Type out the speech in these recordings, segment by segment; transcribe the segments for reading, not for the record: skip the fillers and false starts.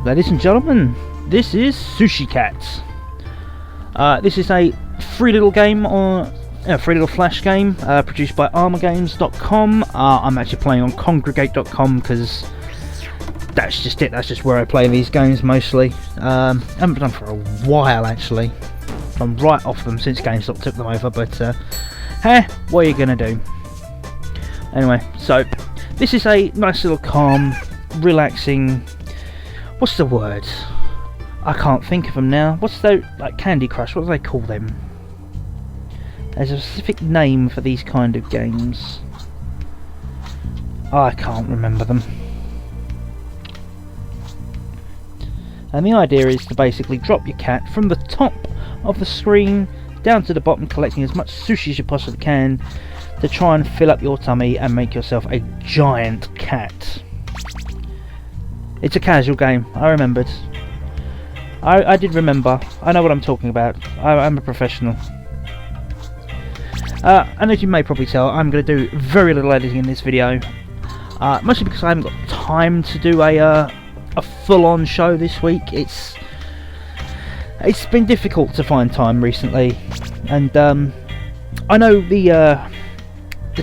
Ladies and gentlemen, this is Sushi Cat. This is a free little game, or a free little flash game produced by armorgames.com. I'm actually playing on congregate.com because that's just it. That's just where I play these games mostly. I haven't done for a while actually. I'm right off them since GameStop took them over, but hey, what are you gonna do? Anyway, so this is a nice little calm, relaxing. What's the word? I can't think of them now. What's the, like, Candy Crush? What do they call them? There's a specific name for these kind of games. I can't remember them. And the idea is to basically drop your cat from the top of the screen down to the bottom, collecting as much sushi as you possibly can to try and fill up your tummy and make yourself a giant cat. It's a casual game, I remembered. I did remember. I know what I'm talking about. I'm a professional. And as you may probably tell, I'm going to do very little editing in this video. Mostly because I haven't got time to do a full-on show this week. It's been difficult to find time recently. And I know the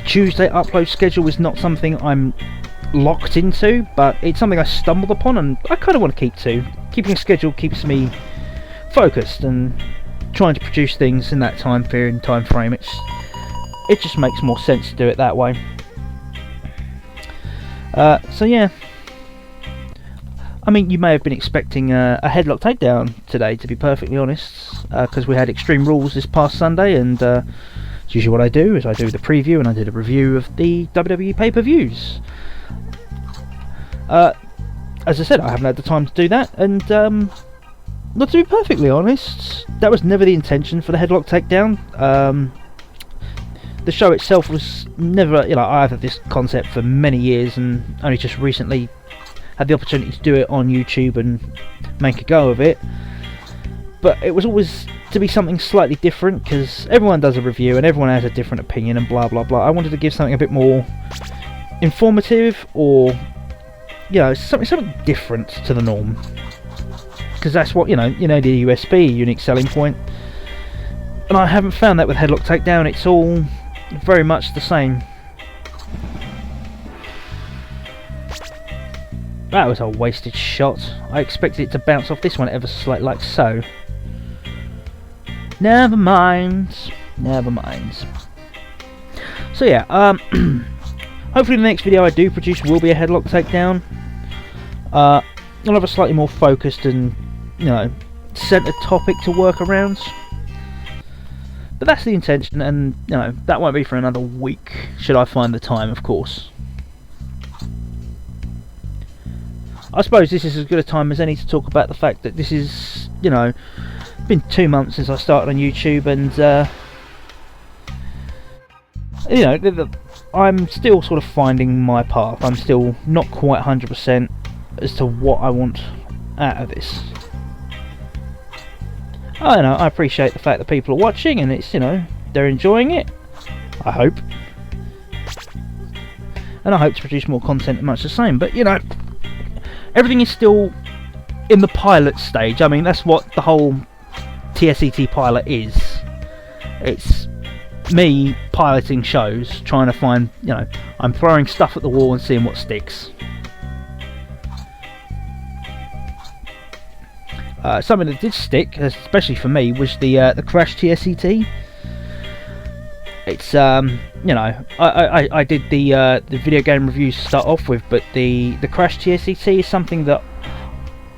Tuesday upload schedule is not something I'm locked into, but it's something I stumbled upon and I kind of want to keep to. Keeping a schedule keeps me focused, and trying to produce things in that time period and time frame, it just makes more sense to do it that way. So yeah, I mean, you may have been expecting a headlock takedown today, to be perfectly honest, because we had Extreme Rules this past Sunday, and it's usually what I do is I do the preview and I did a review of the WWE pay-per-views. As I said, I haven't had the time to do that, and not to be perfectly honest, that was never the intention for the headlock takedown. The show itself was never, you know, I've had this concept for many years and only just recently had the opportunity to do it on YouTube and make a go of it. But it was always to be something slightly different, because everyone does a review and everyone has a different opinion and blah blah blah. I wanted to give something a bit more informative, or you know, something different to the norm, because that's what, you know, the USP, unique selling point, and I haven't found that with Headlock Takedown. It's all very much the same. That was a wasted shot. I expected it to bounce off this one ever so slightly, like so. Never mind. Never mind. So yeah, hopefully the next video I do produce will be a headlock takedown. I'll have a slightly more focused and, you know, centered topic to work around. But that's the intention, and you know, that won't be for another week, should I find the time, of course. I suppose this is as good a time as any to talk about the fact that this is, you know, been 2 months since I started on YouTube, and you know, I'm still sort of finding my path. I'm still not quite 100% as to what I want out of this. I know, I appreciate the fact that people are watching and it's, you know, they're enjoying it, I hope. And I hope to produce more content much the same, but you know, everything is still in the pilot stage. I mean, that's what the whole TSET pilot is. It's me piloting shows, trying to find, you know, I'm throwing stuff at the wall and seeing what sticks. Something that did stick, especially for me, was the Crash TSET. It's you know, I did the video game reviews to start off with, but the Crash TSET is something that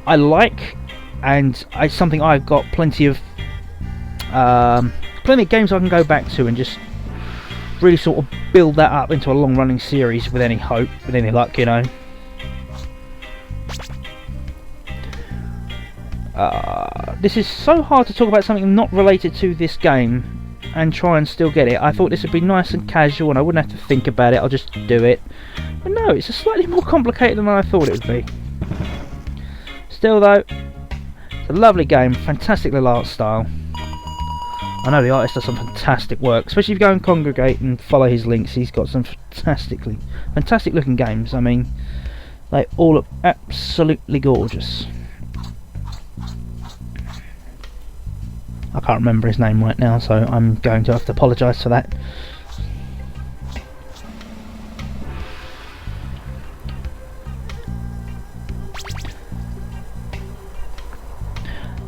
I like, and it's something I've got plenty of games I can go back to and just really sort of build that up into a long-running series with any hope, with any luck, you know. This is so hard to talk about something not related to this game and try and still get it. I thought this would be nice and casual and I wouldn't have to think about it, I'll just do it. But no, it's slightly more complicated than I thought it would be. Still though, it's a lovely game, fantastic little art style. I know the artist does some fantastic work, especially if you go and congregate and follow his links. He's got some fantastic looking games. I mean, they all look absolutely gorgeous. I can't remember his name right now, so I'm going to have to apologise for that.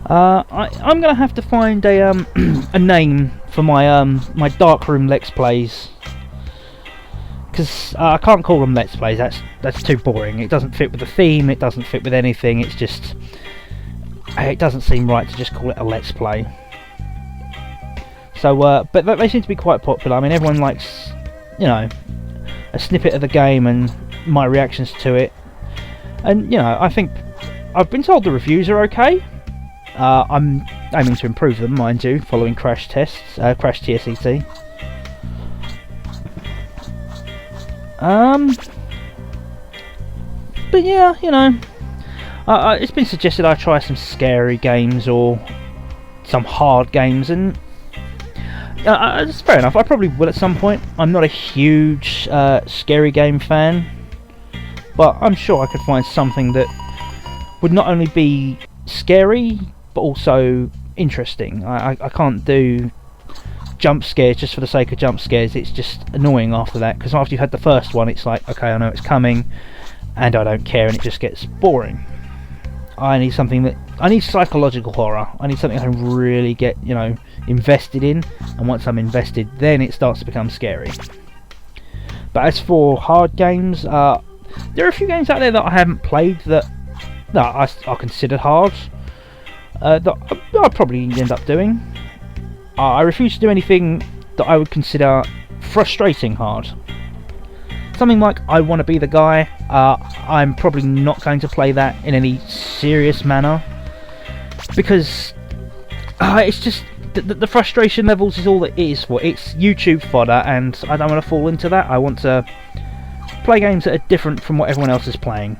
I'm gonna have to find a a name for my my darkroom Let's Plays, because I can't call them Let's Plays. That's too boring. It doesn't fit with the theme. It doesn't fit with anything. It's just, it doesn't seem right to just call it a Let's Play. So, but they seem to be quite popular. I mean, everyone likes, you know, a snippet of the game and my reactions to it. And you know, I think I've been told the reviews are okay. I'm aiming to improve them, mind you, following crash tests, crash TSET. But yeah, you know, it's been suggested I try some scary games or some hard games, and it's fair enough. I probably will at some point. I'm not a huge scary game fan, but I'm sure I could find something that would not only be scary but also interesting. I can't do jump scares just for the sake of jump scares. It's just annoying after that, because after you've had the first one, it's like, okay, I know it's coming and I don't care, and it just gets boring. I need something I need psychological horror. I need something I can really get, you know, invested in, and once I'm invested, then it starts to become scary. But as for hard games, there are a few games out there that I haven't played that I considered hard, that I'll probably end up doing. I refuse to do anything that I would consider frustrating hard. Something like I Want to Be the Guy, I'm probably not going to play that in any serious manner, because it's just the frustration levels is all it is for. It's YouTube fodder, and I don't want to fall into that. I want to play games that are different from what everyone else is playing.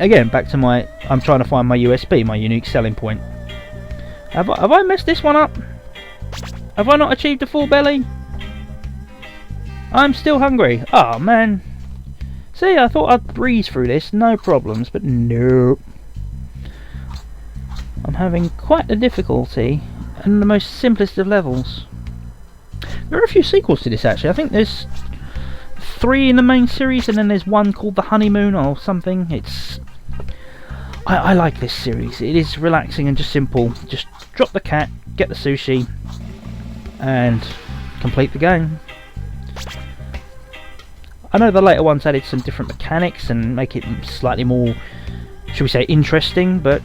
Again, back to I'm trying to find my USP, my unique selling point. Have I messed this one up? Have I not achieved a full belly? I'm still hungry. Oh man. See, I thought I'd breeze through this, no problems, but nope. I'm having quite a difficulty in the most simplest of levels. There are a few sequels to this actually. I think there's 3 in the main series, and then there's one called The Honeymoon or something. I like this series. It is relaxing and just simple. Just drop the cat, get the sushi, and complete the game. I know the later ones added some different mechanics and make it slightly more, should we say, interesting, but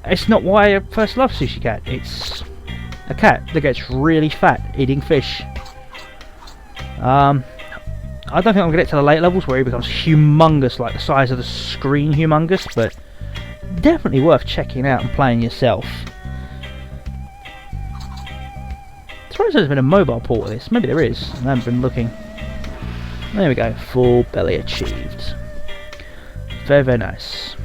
it's not why I first loved Sushi Cat. It's a cat that gets really fat eating fish. I don't think I'm going to get to the late levels where he becomes humongous, like the size of the screen humongous, but definitely worth checking out and playing yourself. As far as there's been a mobile port of this, maybe there is, I haven't been looking. There we go, full belly achieved. Very, very nice.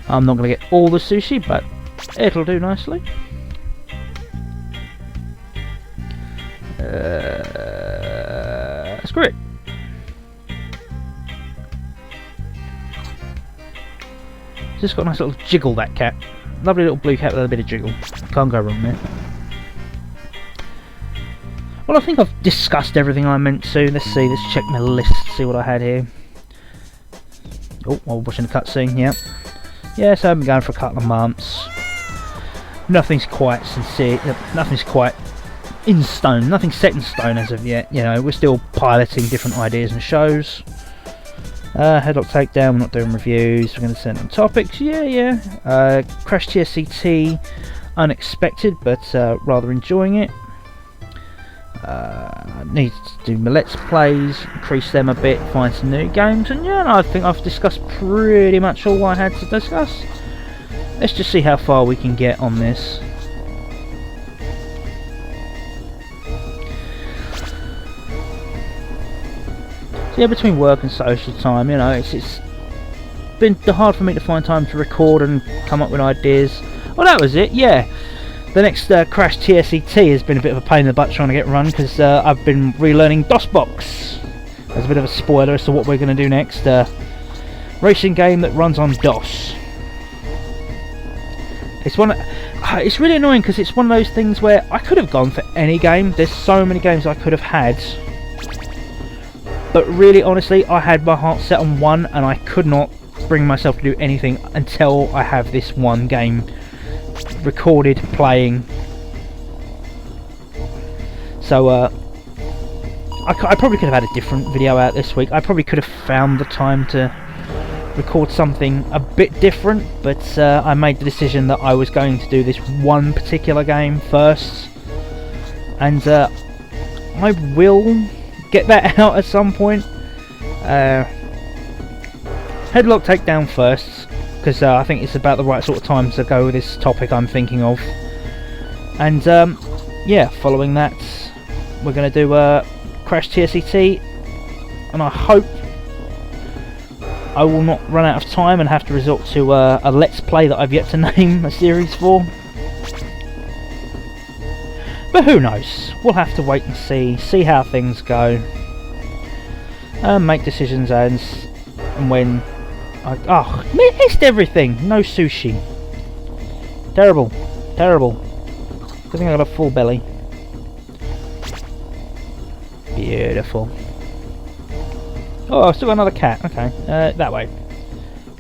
I'm not going to get all the sushi, but it'll do nicely. Screw it. Just got a nice little jiggle, that cat. Lovely little blue cat with a bit of jiggle. Can't go wrong there. Well, I think I've discussed everything I meant to. Let's see, let's check my list, see what I had here. Oh, while watching the cutscene, yep. Yeah, so I've been going for a couple of months. Nothing's quite sincere, nothing's quite in stone, nothing's set in stone as of yet. You know, we're still piloting different ideas and shows. Headlock Takedown, we're not doing reviews, we're going to send on topics, yeah. Crash TSET, unexpected, but rather enjoying it. Need to do my Let's Plays, increase them a bit, find some new games, and yeah, I think I've discussed pretty much all I had to discuss. Let's just see how far we can get on this. So yeah, between work and social time, you know, it's been hard for me to find time to record and come up with ideas. Well, that was it, yeah. The next Crash TSET has been a bit of a pain in the butt trying to get run, because I've been relearning DOSBox. There's a bit of a spoiler as to what we're going to do next. Racing game that runs on DOS. It's really annoying because it's one of those things where I could have gone for any game. There's so many games I could have had, but really, honestly, I had my heart set on one, and I could not bring myself to do anything until I have this one game recorded, playing. So I probably could have had a different video out this week. I probably could have found the time to record something a bit different, but I made the decision that I was going to do this one particular game first, and I will get that out at some point. Headlock takedown first, because I think it's about the right sort of time to go with this topic I'm thinking of, and yeah, following that we're going to do Crash TSET, and I hope I will not run out of time and have to resort to a Let's Play that I've yet to name a series for. But who knows? We'll have to wait and see how things go. Make decisions and when I missed everything. No sushi. Terrible. Terrible. I think I got a full belly. Beautiful. Oh, I've still got another cat. Okay, that way.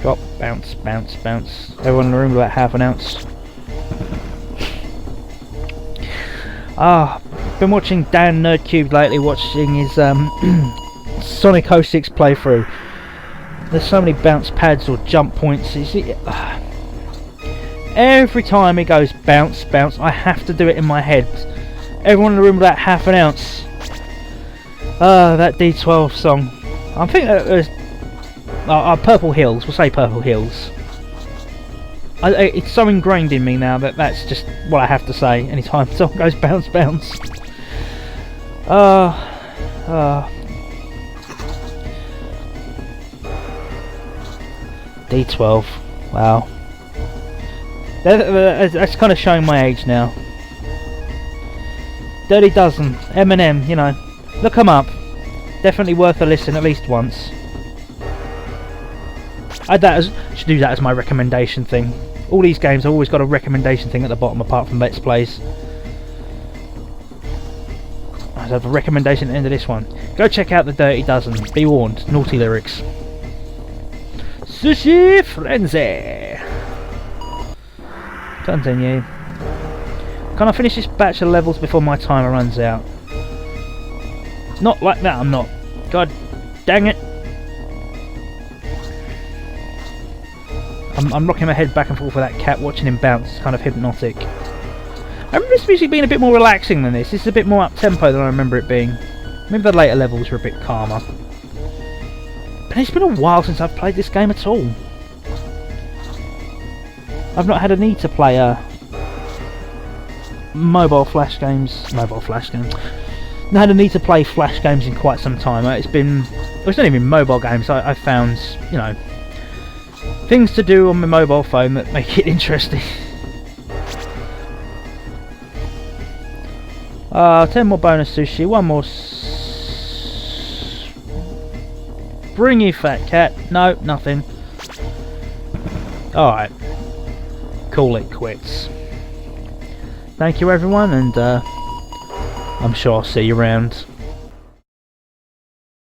Drop, bounce, bounce, bounce. Everyone in the room about half an ounce. Been watching Dan Nerdcube lately, watching his Sonic 06 playthrough. There's so many bounce pads or jump points. Every time he goes bounce, bounce, I have to do it in my head. Everyone in the room about half an ounce. That D12 song. I'm thinking it was Purple Hills. We'll say Purple Hills. It's so ingrained in me now that that's just what I have to say anytime someone goes bounce, bounce. D12. Wow. That's kind of showing my age now. Dirty Dozen, Eminem, you know. Look them up. Definitely worth a listen at least once. Should do that as my recommendation thing. All these games have always got a recommendation thing at the bottom apart from Let's Plays. I have a recommendation at the end of this one. Go check out the Dirty Dozen. Be warned, naughty lyrics. Sushi Frenzy. Continue. Can I finish this batch of levels before my timer runs out? Not like that, I'm not. God dang it. I'm rocking my head back and forth with that cat, watching him bounce. It's kind of hypnotic. I remember this music being a bit more relaxing than this. This is a bit more up-tempo than I remember it being. Maybe the later levels were a bit calmer. But it's been a while since I've played this game at all. I've not had a need to play mobile flash games. Not had a need to play flash games in quite some time. It's not even mobile games. I found, you know, things to do on my mobile phone that make it interesting. 10 more bonus sushi. One more. Bring you, fat cat. No, nothing. Alright. Call it quits. Thank you, everyone, and I'm sure I'll see you around.